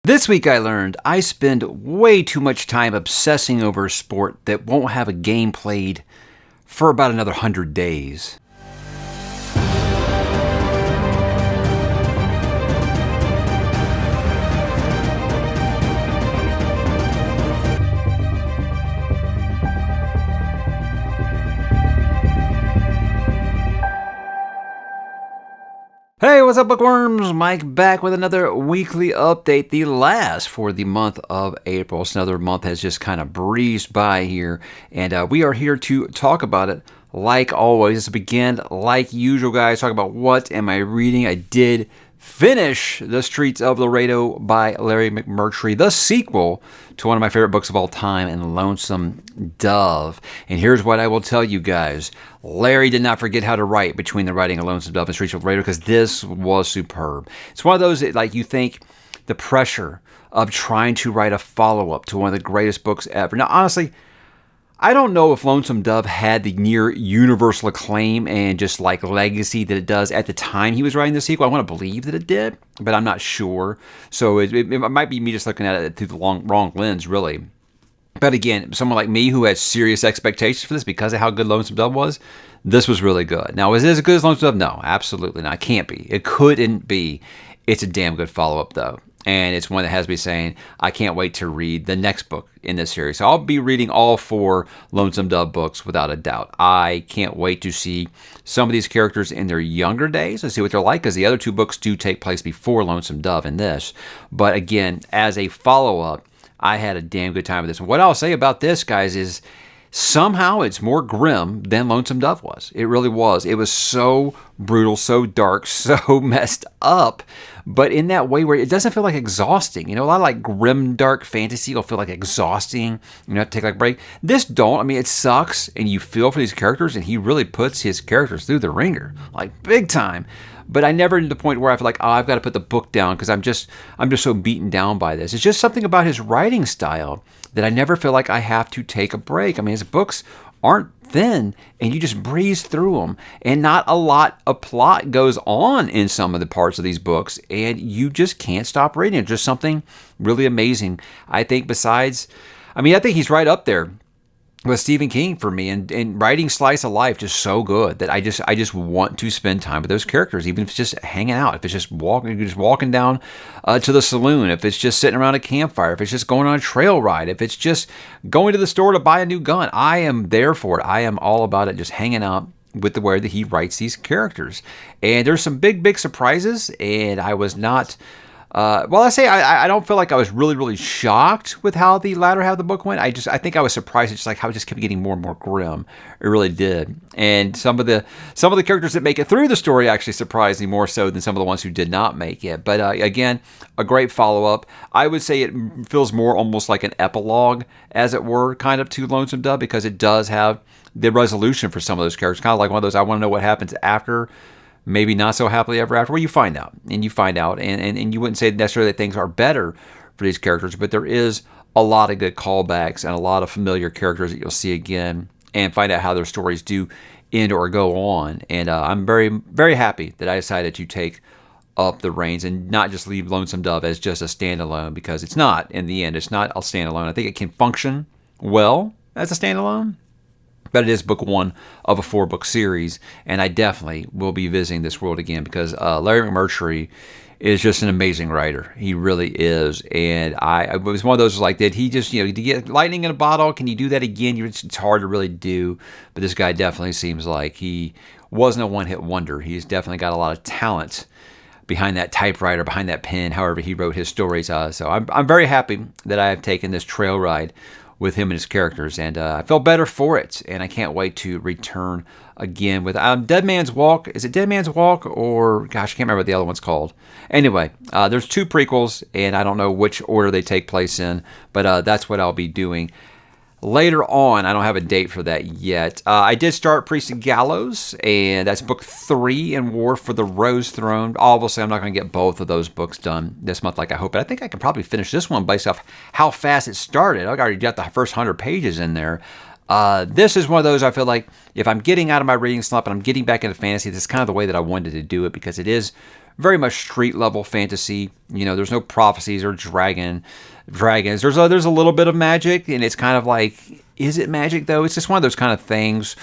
This week I learned I spend way too much time obsessing over a sport that won't have a game played for about another 100 days. Hey, what's up, bookworms? Mike back with another weekly update, the last for the month of April. So another month has just kind of breezed by here, and we are here to talk about it like always. Let's begin like usual, guys. Talk about what am I reading. I did finish The Streets of ℓ𝕤𝕣 by Larry ℙ𝕦𝕤𝕤, the sequel to one of my favorite books of all time, and Lonesome Dove. And here's what I will tell you guys. Larry did not forget how to write between the writing of Lonesome Dove and Streets of ℓ𝕤𝕤, because this was superb. It's one of those that, like, you think the pressure of trying to write a follow-up to one of the greatest books ever. Now, honestly, I don't know if Lonesome Dove had the near universal acclaim and just like legacy that it does at the time he was writing the sequel. I want to believe that it did, but I'm not sure. So it might be me just looking at it through the wrong lens, really. But again, someone like me who had serious expectations for this because of how good Lonesome Dove was, this was really good. Now, is it as good as Lonesome Dove? No, absolutely not. It can't be. It couldn't be. It's a damn good follow-up, though. And it's one that has me saying, I can't wait to read the next book in this series. So I'll be reading all 4 Lonesome Dove books without a doubt. I can't wait to see some of these characters in their younger days and see what they're like, because the other 2 books do take place before Lonesome Dove in this. But again, as a follow-up, I had a damn good time with this. And what I'll say about this, guys, is somehow it's more grim than Lonesome Dove was. It really was. It was so brutal, so dark, so messed up, but in that way where it doesn't feel like exhausting. You know, a lot of like grim, dark fantasy will feel like exhausting. You have to take like a break. This don't. I mean, it sucks, and you feel for these characters, and he really puts his characters through the ringer, like big time. But I never to the point where I feel like, oh, I've got to put the book down because I'm just so beaten down by this. It's just something about his writing style that I never feel like I have to take a break. I mean, his books aren't thin, and you just breeze through them, and not a lot of plot goes on in some of the parts of these books, and you just can't stop reading. It's just something really amazing. I think I think he's right up there with Stephen King for me, and writing slice of life just so good that I just want to spend time with those characters, even if it's just hanging out, if it's just walking down to the saloon, if it's just sitting around a campfire, if it's just going on a trail ride, if it's just going to the store to buy a new gun. I am there for it. I am all about it, just hanging out with the way that he writes these characters. And there's some big surprises, and I was not... I don't feel like I was really shocked with how the latter half of the book went. I think I was surprised at just like how it just kept getting more and more grim. It really did. And some of the characters that make it through the story actually surprised me more so than some of the ones who did not make it. But again, a great follow-up. I would say it feels more almost like an epilogue, as it were, kind of to Lonesome Dove, because it does have the resolution for some of those characters. Kind of like one of those, I want to know what happens after. Maybe not so happily ever after. Well, you find out, and you wouldn't say necessarily that things are better for these characters, but there is a lot of good callbacks and a lot of familiar characters that you'll see again, and find out how their stories do end or go on. And I'm very happy that I decided to take up the reins and not just leave Lonesome Dove as just a standalone, because it's not. In the end, it's not a standalone. I think it can function well as a standalone, but it is book 1 of a 4-book series, and I definitely will be visiting this world again, because Larry ℙ𝕦𝕤𝕤 is just an amazing writer. He really is, and it was one of those like, did he just, to get lightning in a bottle, can you do that again? It's hard to really do, but this guy definitely seems like he wasn't a one-hit wonder. He's definitely got a lot of talent behind that typewriter, behind that pen, however he wrote his stories. So I'm very happy that I have taken this trail ride with him and his characters, and I feel better for it, and I can't wait to return again with Dead Man's Walk. Is it Dead Man's Walk, or gosh, I can't remember what the other one's called. Anyway, there's 2 prequels, and I don't know which order they take place in, but that's what I'll be doing later on. I don't have a date for that yet. I did start Priest of Gallows, and that's book 3 in War for the Rose Throne. Obviously, I'm not going to get both of those books done this month like I hope, but I think I can probably finish this one based off how fast it started. I already got the first 100 pages in there. This is one of those I feel like if I'm getting out of my reading slump and I'm getting back into fantasy, this is kind of the way that I wanted to do it, because it is very much street level fantasy. There's no prophecies or dragons. There's a little bit of magic, and it's kind of like, is it magic though? It's just one of those kind of things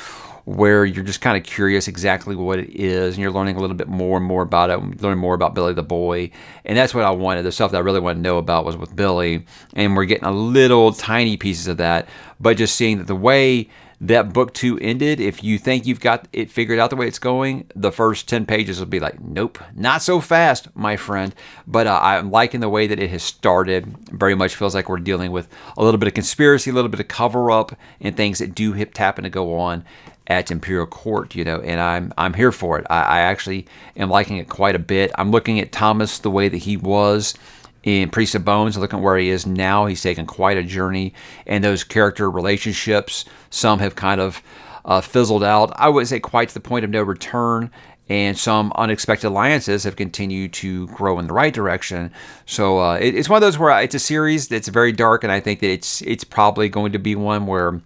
where you're just kind of curious exactly what it is, and you're learning a little bit more and more about it, learning more about Billy the Boy. And that's what I wanted. The stuff that I really wanted to know about was with Billy, and we're getting a little tiny pieces of that. But just seeing that the way that book 2 ended, if you think you've got it figured out the way it's going, the first 10 pages will be like, nope, not so fast, my friend. But I'm liking the way that it has started. Very much feels like we're dealing with a little bit of conspiracy, a little bit of cover-up, and things that do happen to go on at Imperial Court, and I'm here for it. I actually am liking it quite a bit. I'm looking at Thomas the way that he was in Priest of Bones, looking where he is now. He's taken quite a journey, and those character relationships, some have kind of fizzled out. I wouldn't say quite to the point of no return, and some unexpected alliances have continued to grow in the right direction. So it's one of those where it's a series that's very dark, and I think that it's probably going to be one where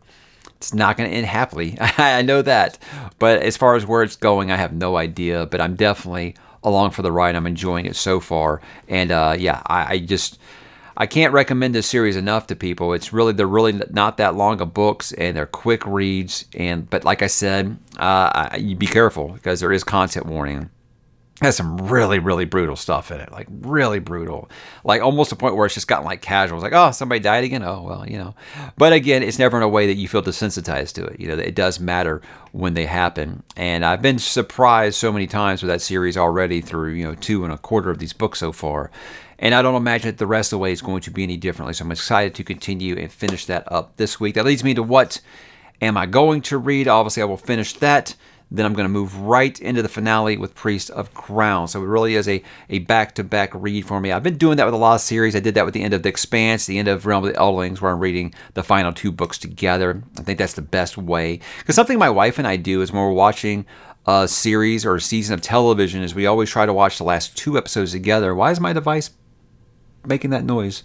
it's not going to end happily. I know that. But as far as where it's going, I have no idea. But I'm definitely along for the ride. I'm enjoying it so far. And I can't recommend this series enough to people. They're really not that long of books, and they're quick reads. But like I said, you be careful because there is content warning. Has some really, really brutal stuff in it, like really brutal, like almost to the point where it's just gotten like casual. It's like, oh, somebody died again. Oh, well, But again, it's never in a way that you feel desensitized to it. It does matter when they happen. And I've been surprised so many times with that series already through 2 1/4 of these books so far. And I don't imagine that the rest of the way is going to be any differently. So I'm excited to continue and finish that up this week. That leads me to what am I going to read? Obviously, I will finish that. Then I'm going to move right into the finale with Priest of Ground. So it really is a back-to-back read for me. I've been doing that with a lot of series. I did that with the end of The Expanse, the end of Realm of the Eldlings, where I'm reading the final 2 books together. I think that's the best way. Because something my wife and I do is when we're watching a series or a season of television is we always try to watch the last 2 episodes together. Why is my device making that noise?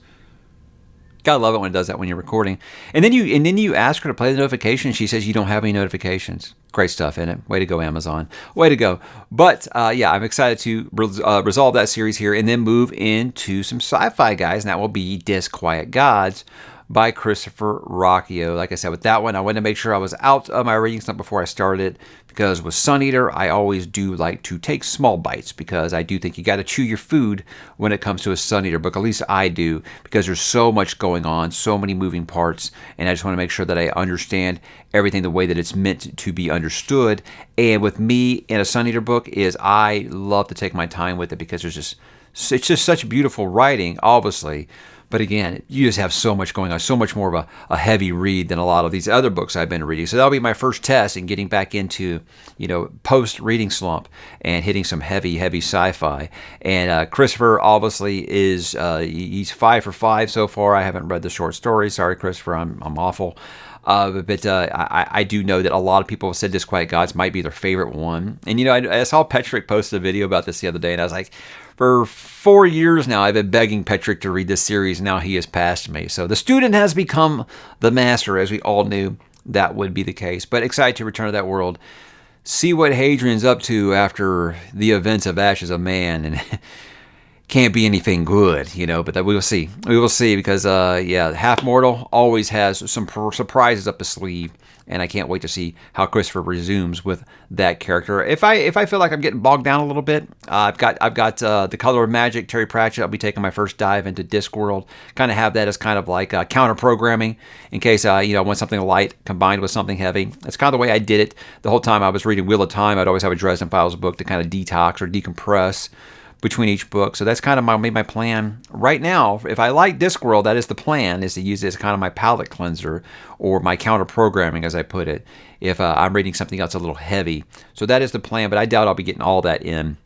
Gotta love it when it does that when you're recording. And then you ask her to play the notification. She says you don't have any notifications. Great stuff in it. Way to go, Amazon. Way to go. But I'm excited to resolve that series here and then move into some sci-fi, guys. And that will be Disquiet Gods by Christopher Ruocchio. Like I said, with that one, I wanted to make sure I was out of my reading stuff before I started, because with Sun Eater, I always do like to take small bites, because I do think you got to chew your food when it comes to a Sun Eater book. At least I do, because there's so much going on, so many moving parts, and I just want to make sure that I understand everything the way that it's meant to be understood. And with me in a Sun Eater book is I love to take my time with it, because it's just such beautiful writing, obviously. But again, you just have so much going on, so much more of a heavy read than a lot of these other books I've been reading. So that'll be my first test in getting back into, post-reading slump and hitting some heavy sci-fi. And Christopher obviously is, he's 5 for 5 so far. I haven't read the short story. Sorry, Christopher, I'm awful. But I do know that a lot of people have said Disquiet Gods might be their favorite one. And, I saw Petrick post a video about this the other day, and I was like, for 4 years now, I've been begging Petrick to read this series. Now he has passed me. So the student has become the master, as we all knew that would be the case. But excited to return to that world, see what Hadrian's up to after the events of Ashes of Man, and can't be anything good, but that we will see. We will see, because, Half Mortal always has some surprises up his sleeve, and I can't wait to see how Christopher resumes with that character. If I feel like I'm getting bogged down a little bit, I've got The Color of Magic, Terry Pratchett. I'll be taking my first dive into Discworld. Kind of have that as kind of like counter programming in case I want something light combined with something heavy. That's kind of the way I did it the whole time I was reading Wheel of Time. I'd always have a Dresden Files book to kind of detox or decompress between each book. So that's kind of my plan right now. If I like Discworld, that is the plan, is to use it as kind of my palate cleanser or my counter programming, as I put it, if I'm reading something else a little heavy. So that is the plan, but I doubt I'll be getting all that in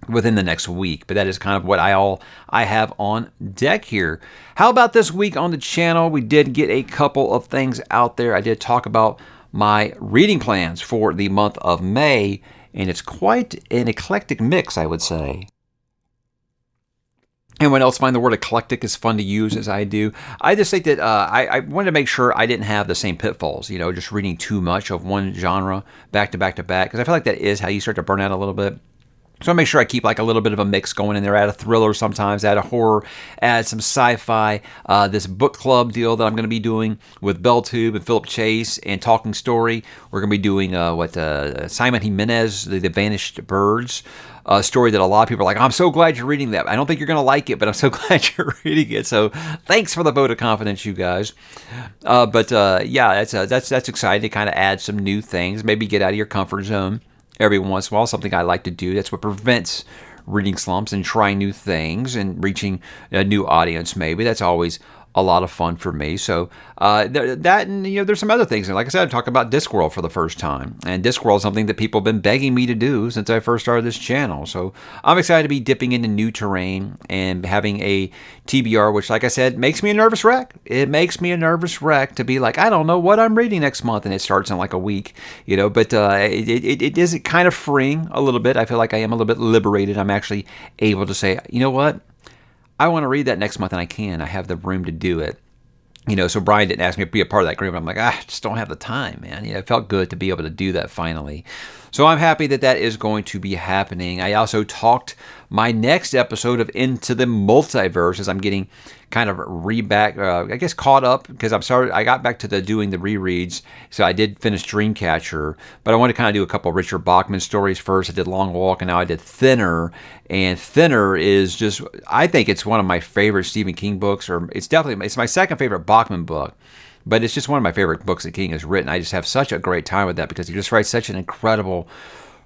within the next week. But that is kind of what I have on deck here. How about this week on the channel? We did get a couple of things out there. I did talk about my reading plans for the month of May, and it's quite an eclectic mix, I would say. Anyone else find the word eclectic is fun to use as I do? I just think that I wanted to make sure I didn't have the same pitfalls, just reading too much of one genre back to back to back, because I feel like that is how you start to burn out a little bit. So I make sure I keep like a little bit of a mix going in there. Add a thriller sometimes, add a horror, add some sci-fi. This book club deal that I'm going to be doing with BellTube and Philip Chase and Talking Story. We're going to be doing Simon Jimenez, The Vanished Birds. A story that a lot of people are like, I'm so glad you're reading that. I don't think you're going to like it, but I'm so glad you're reading it. So thanks for the vote of confidence, you guys. Yeah, that's exciting to kind of add some new things. Maybe get out of your comfort zone every once in a while, something I like to do. That's what prevents reading slumps and trying new things and reaching a new audience maybe. That's always a lot of fun for me. So that and there's some other things. And like I said, I talked about Discworld for the first time. And Discworld is something that people have been begging me to do since I first started this channel. So I'm excited to be dipping into new terrain and having a TBR, which like I said, makes me a nervous wreck. It makes me a nervous wreck to be like, I don't know what I'm reading next month. And it starts in like a week, but it is kind of freeing a little bit. I feel like I am a little bit liberated. I'm actually able to say, you know what? I want to read that next month, and I can. I have the room to do it. So Brian didn't ask me to be a part of that group. I'm like, I just don't have the time, man. It felt good to be able to do that finally. So I'm happy that is going to be happening. I also talked my next episode of Into the Multiverse as I'm getting kind of caught up because I got back to doing the rereads. So I did finish Dreamcatcher, but I want to kind of do a couple of Richard Bachman stories first. I did Long Walk, and now I did Thinner. And Thinner is just, I think it's one of my favorite Stephen King books, or it's my second favorite Bachman book. But it's just one of my favorite books that King has written. I just have such a great time with that because he just writes such an incredible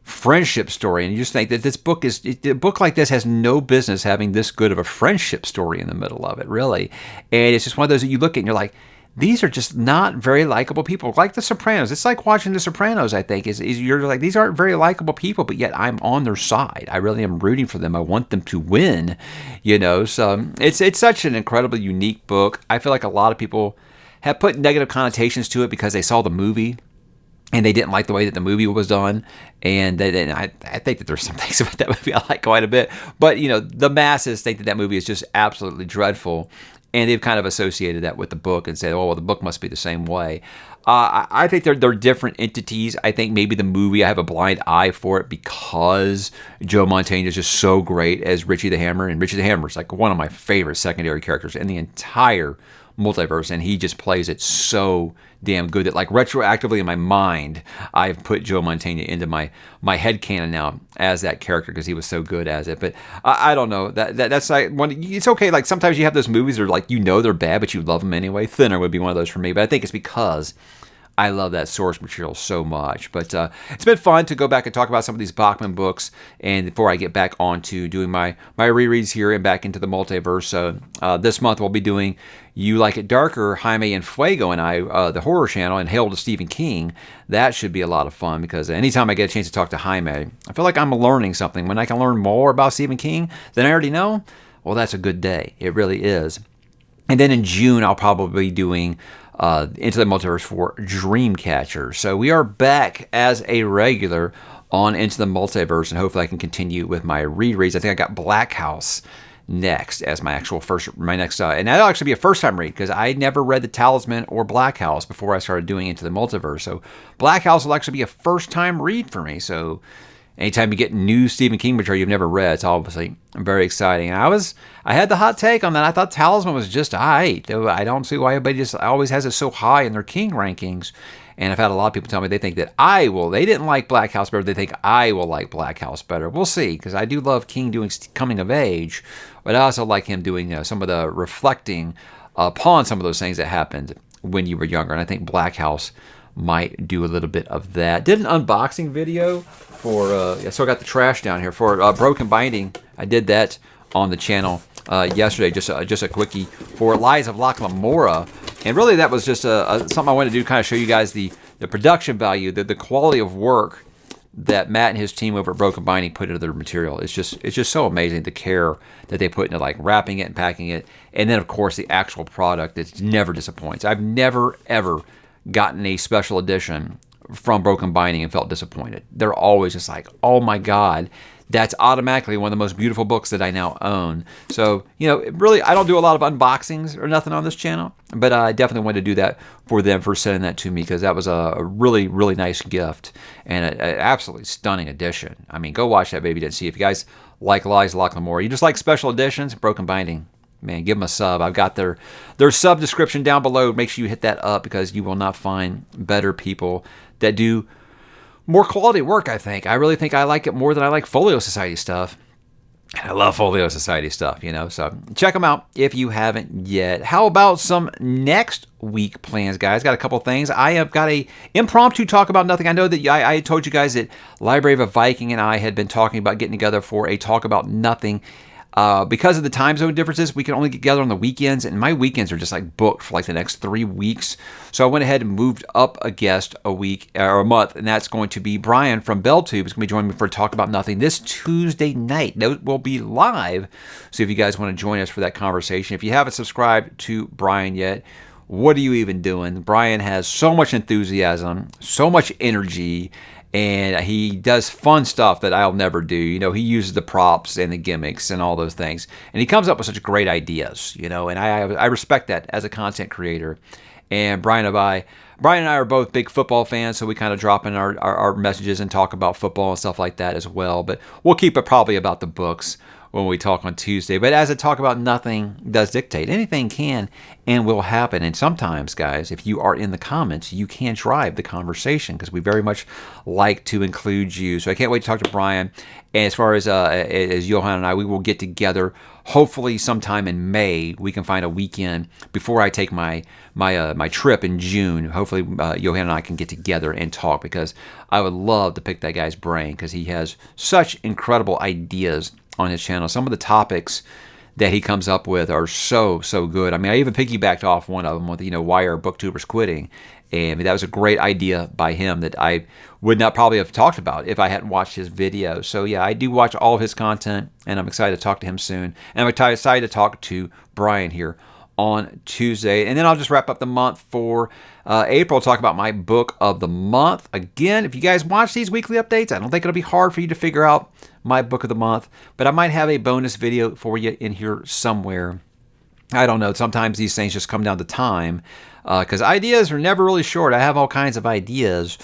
friendship story. And you just think that a book like this has no business having this good of a friendship story in the middle of it, really. And it's just one of those that you look at and you're like, these are just not very likable people. Like The Sopranos. It's like watching The Sopranos, I think. You're like, these aren't very likable people, but yet I'm on their side. I really am rooting for them. I want them to win, So it's such an incredibly unique book. I feel like a lot of people have put negative connotations to it because they saw the movie and they didn't like the way that the movie was done. And I think that there's some things about that movie I like quite a bit. But, the masses think that movie is just absolutely dreadful. And they've kind of associated that with the book and said, oh, well, the book must be the same way. I think they're different entities. I think maybe the movie, I have a blind eye for it because Joe Mantegna is just so great as Richie the Hammer. And Richie the Hammer is like one of my favorite secondary characters in the entire multiverse, and he just plays it so damn good that like retroactively in my mind I've put Joe Mantegna into my headcanon now as that character because he was so good as it. But I don't know, that's like it's okay, like sometimes you have those movies that are like they're bad but you love them anyway. Thinner would be one of those for me, but I think it's because I love that source material so much. But it's been fun to go back and talk about some of these Bachman books. And before I get back on to doing my rereads here and back into the multiverse, this month we'll be doing You Like It Darker, Jaime and Fuego and I, the horror channel, and Hail to Stephen King. That should be a lot of fun because anytime I get a chance to talk to Jaime, I feel like I'm learning something. When I can learn more about Stephen King than I already know, well, that's a good day. It really is. And then in June, I'll probably be doing Into the Multiverse for Dreamcatcher. So we are back as a regular on Into the Multiverse, and hopefully I can continue with my rereads. I think I got Black House next as my next, and that'll actually be a first-time read because I never read The Talisman or Black House before I started doing Into the Multiverse. So Black House will actually be a first-time read for me. So anytime you get new Stephen King material you've never read, it's obviously very exciting. And I had the hot take on that. I thought Talisman was just aight. I don't see why everybody just always has it so high in their King rankings. And I've had a lot of people tell me they think that they didn't like Black House better. They think I will like Black House better. We'll see, because I do love King doing coming of age, but I also like him doing some of the reflecting upon some of those things that happened when you were younger. And I think Black House might do a little bit of that. Did an unboxing video for, so I got the trash down here, for Broken Binding. I did that on the channel yesterday, just a quickie for Lies of Locke Lamora. And really that was just something I wanted to do to kind of show you guys the production value, the quality of work that Matt and his team over at Broken Binding put into their material. It's just so amazing, the care that they put into like wrapping it and packing it. And then of course the actual product that never disappoints. I've never ever gotten a special edition from Broken Binding and felt disappointed. They're always just like, oh my God, that's automatically one of the most beautiful books that I now own. So, really, I don't do a lot of unboxings or nothing on this channel, but I definitely wanted to do that for them for sending that to me, because that was a really, really nice gift and an absolutely stunning edition. I mean, go watch that baby didn't see. If you guys like Lies Locklemore, you just like special editions, Broken Binding, man, give them a sub. I've got their sub description down below. Make sure you hit that up, because you will not find better people that do more quality work, I think. I really think I like it more than I like Folio Society stuff. I love Folio Society stuff, so check them out if you haven't yet. How about some next week plans, guys? Got a couple things. I have got a impromptu talk about nothing. I know that I told you guys that Library of a Viking and I had been talking about getting together for a talk about nothing. Because of the time zone differences, we can only get together on the weekends, and my weekends are just like booked for like the next 3 weeks. So I went ahead and moved up a guest a week or a month, and that's going to be Brian from BellTube. Is going to be joining me for a talk about nothing this Tuesday night. That will be live. So if you guys want to join us for that conversation, if you haven't subscribed to Brian yet, what are you even doing? Brian has so much enthusiasm, so much energy, and he does fun stuff that I'll never do. He uses the props and the gimmicks and all those things. And he comes up with such great ideas, and I respect that as a content creator. And Brian and I are both big football fans, so we kind of drop in our messages and talk about football and stuff like that as well. But we'll keep it probably about the books when we talk on Tuesday. But as I talk about nothing does dictate, anything can and will happen. And sometimes, guys, if you are in the comments, you can drive the conversation, because we very much like to include you. So I can't wait to talk to Brian. And as far as Johan and I, we will get together hopefully sometime in May. We can find a weekend before I take my trip in June. Hopefully Johan and I can get together and talk, because I would love to pick that guy's brain, because he has such incredible ideas on his channel. Some of the topics that he comes up with are so good. I mean, I even piggybacked off one of them with, why are booktubers quitting? And that was a great idea by him that I would not probably have talked about if I hadn't watched his video. So yeah, I do watch all of his content, and I'm excited to talk to him soon. And I'm excited to talk to Brian here on Tuesday. And then I'll just wrap up the month for April, talk about my book of the month. Again, if you guys watch these weekly updates, I don't think it'll be hard for you to figure out my book of the month, but I might have a bonus video for you in here somewhere. I don't know. Sometimes these things just come down to time, because ideas are never really short. I have all kinds of ideas,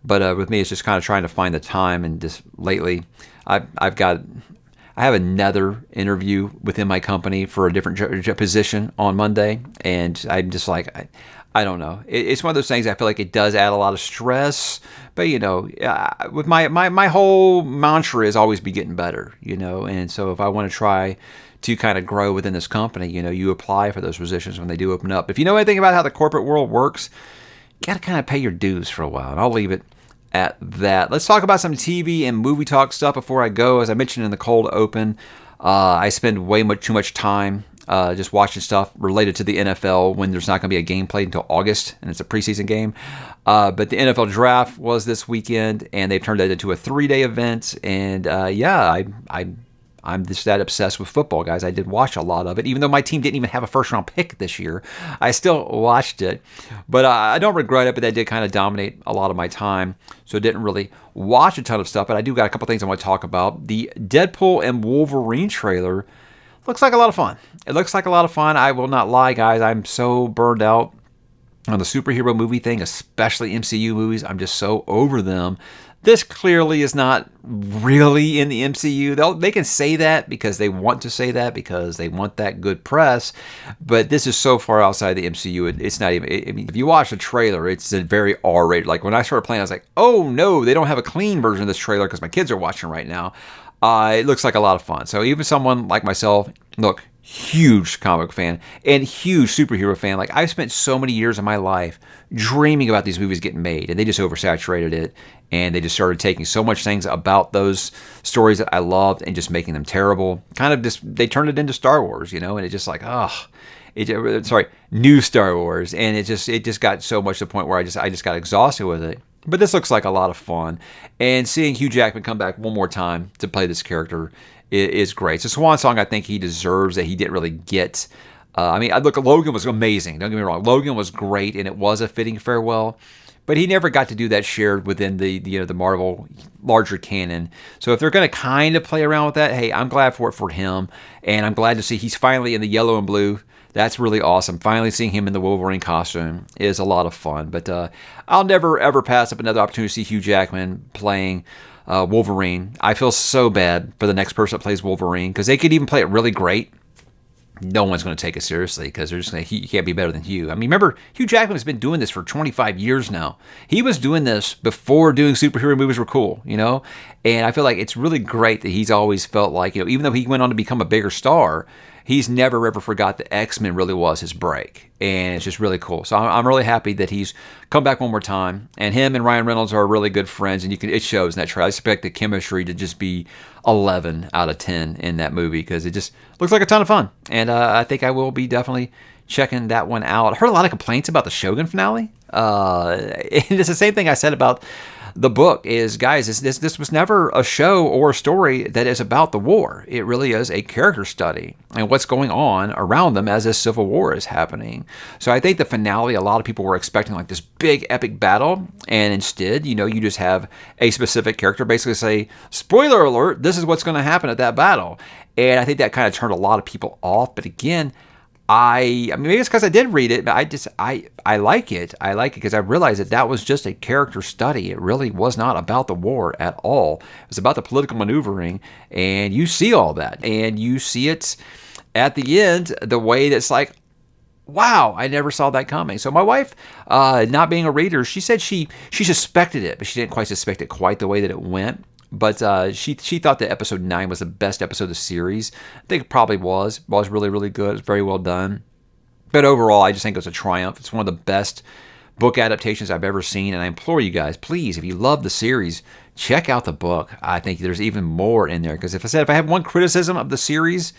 but with me, it's just kind of trying to find the time. And just lately, I have another interview within my company for a different position on Monday, and I'm just like, I don't know. It's one of those things. I feel like it does add a lot of stress, but with my whole mantra is always be getting better, And so if I want to try to kind of grow within this company, you apply for those positions when they do open up. If you know anything about how the corporate world works, you got to kind of pay your dues for a while, and I'll leave it at that. Let's talk about some TV and movie talk stuff before I go. As I mentioned in the cold open, I spend way too much time just watching stuff related to the NFL when there's not going to be a game played until August, and it's a preseason game. But the NFL draft was this weekend, and they've turned that into a 3-day event. And I'm just that obsessed with football, guys. I did watch a lot of it. Even though my team didn't even have a first-round pick this year, I still watched it. But I don't regret it, but that did kind of dominate a lot of my time. So I didn't really watch a ton of stuff, but I do got a couple things I want to talk about. The Deadpool and Wolverine trailer looks like a lot of fun. It looks like a lot of fun. I will not lie, guys. I'm so burned out on the superhero movie thing, especially MCU movies. I'm just so over them. This clearly is not really in the MCU. They can say that because they want to say that, because they want that good press. But this is so far outside the MCU. It's not even. I mean, if you watch the trailer, it's a very R-rated. Like when I started playing, I was like, oh no, they don't have a clean version of this trailer because my kids are watching right now. It looks like a lot of fun. So even someone like myself, look, huge comic fan and huge superhero fan. Like I've spent so many years of my life dreaming about these movies getting made, and they just oversaturated it. And they just started taking so much things about those stories that I loved and just making them terrible. Kind of just, they turned it into Star Wars, and it just like, new Star Wars. And it just got so much to the point where I just got exhausted with it. But this looks like a lot of fun. And seeing Hugh Jackman come back one more time to play this character is great. So Swan Song, I think he deserves that he didn't really get. Look, Logan was amazing. Don't get me wrong. Logan was great, and it was a fitting farewell. but he never got to do that shared within the the Marvel larger canon. So if they're going to kind of play around with that, hey, I'm glad for it for him, and I'm glad to see he's finally in the yellow and blue. That's really awesome. Finally seeing him in the Wolverine costume is a lot of fun. But I'll never, ever pass up another opportunity to see Hugh Jackman playing Wolverine. I feel so bad for the next person that plays Wolverine because they could even play it really great. No one's going to take it seriously because they're just going to, he can't be better than Hugh. I mean, remember, Hugh Jackman has been doing this for 25 years now. He was doing this before doing superhero movies were cool, And I feel like it's really great that he's always felt like, even though he went on to become a bigger star, he's never ever forgot that X-Men really was his break. And it's just really cool. So I'm really happy that he's come back one more time. And him and Ryan Reynolds are really good friends. And it shows in that trailer. I expect the chemistry to just be 11 out of 10 in that movie because it just looks like a ton of fun. And I think I will be definitely checking that one out. I heard a lot of complaints about the Shogun finale. And it's the same thing I said about the book is, guys, this was never a show or a story that is about the war. It really is a character study and what's going on around them as this civil war is happening. So I think the finale, a lot of people were expecting like this big epic battle, and instead, you just have a specific character basically say, spoiler alert, this is what's going to happen at that battle. And I think that kind of turned a lot of people off. But again, I mean, maybe it's because I did read it, but I like it. I like it because I realized that was just a character study. It really was not about the war at all. It was about the political maneuvering, and you see all that, and you see it at the end the way that's like, wow, I never saw that coming. So my wife, not being a reader, she said she suspected it, but she didn't quite suspect it quite the way that it went. But she thought that episode 9 was the best episode of the series. I think it probably was. It was really, really good. It was very well done. But overall, I just think it was a triumph. It's one of the best book adaptations I've ever seen. And I implore you guys, please, if you love the series, check out the book. I think there's even more in there. Because if I had one criticism of the series,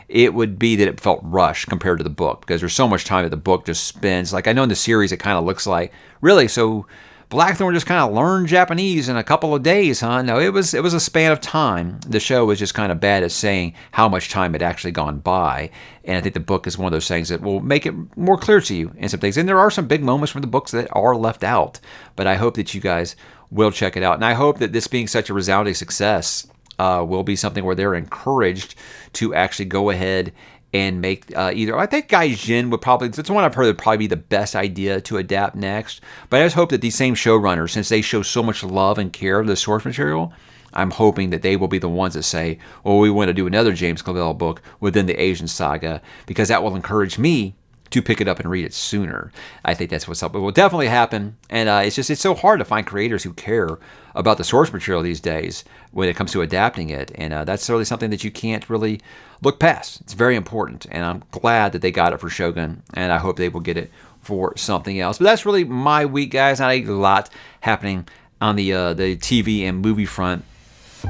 it would be that it felt rushed compared to the book. Because there's so much time that the book just spends. Like I know in the series, it kind of looks like, really, so Blackthorn just kind of learned Japanese in a couple of days, huh? No, it was a span of time. The show was just kind of bad at saying how much time had actually gone by. And I think the book is one of those things that will make it more clear to you in some things. And there are some big moments from the books that are left out. But I hope that you guys will check it out. And I hope that this being such a resounding success will be something where they're encouraged to actually go ahead and make either, I think Gaijin would probably, it's one I've heard would probably be the best idea to adapt next. But I just hope that these same showrunners, since they show so much love and care of the source material, I'm hoping that they will be the ones that say, well, we want to do another James Clavell book within the Asian saga, because that will encourage me to pick it up and read it sooner. I think that's what's up. It will definitely happen. And it's so hard to find creators who care about the source material these days when it comes to adapting it. And that's really something that you can't really look past. It's very important. And I'm glad that they got it for Shogun. And I hope they will get it for something else. But that's really my week, guys. Not a lot happening on the TV and movie front.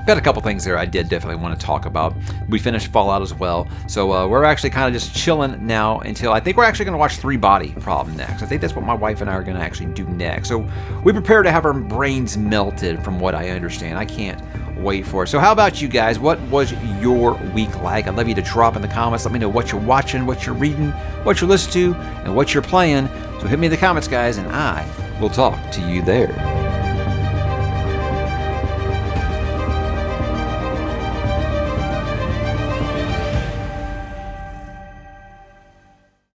Got a couple things there I did definitely want to talk about. We finished Fallout as well. So we're actually kind of just chilling now until I think we're actually going to watch 3 Body Problem next. I think that's what my wife and I are going to actually do next. So we prepare to have our brains melted from what I understand. I can't wait for it. So how about you guys? What was your week like? I'd love you to drop in the comments. Let me know what you're watching, what you're reading, what you're listening to, and what you're playing. So hit me in the comments, guys, and I will talk to you there.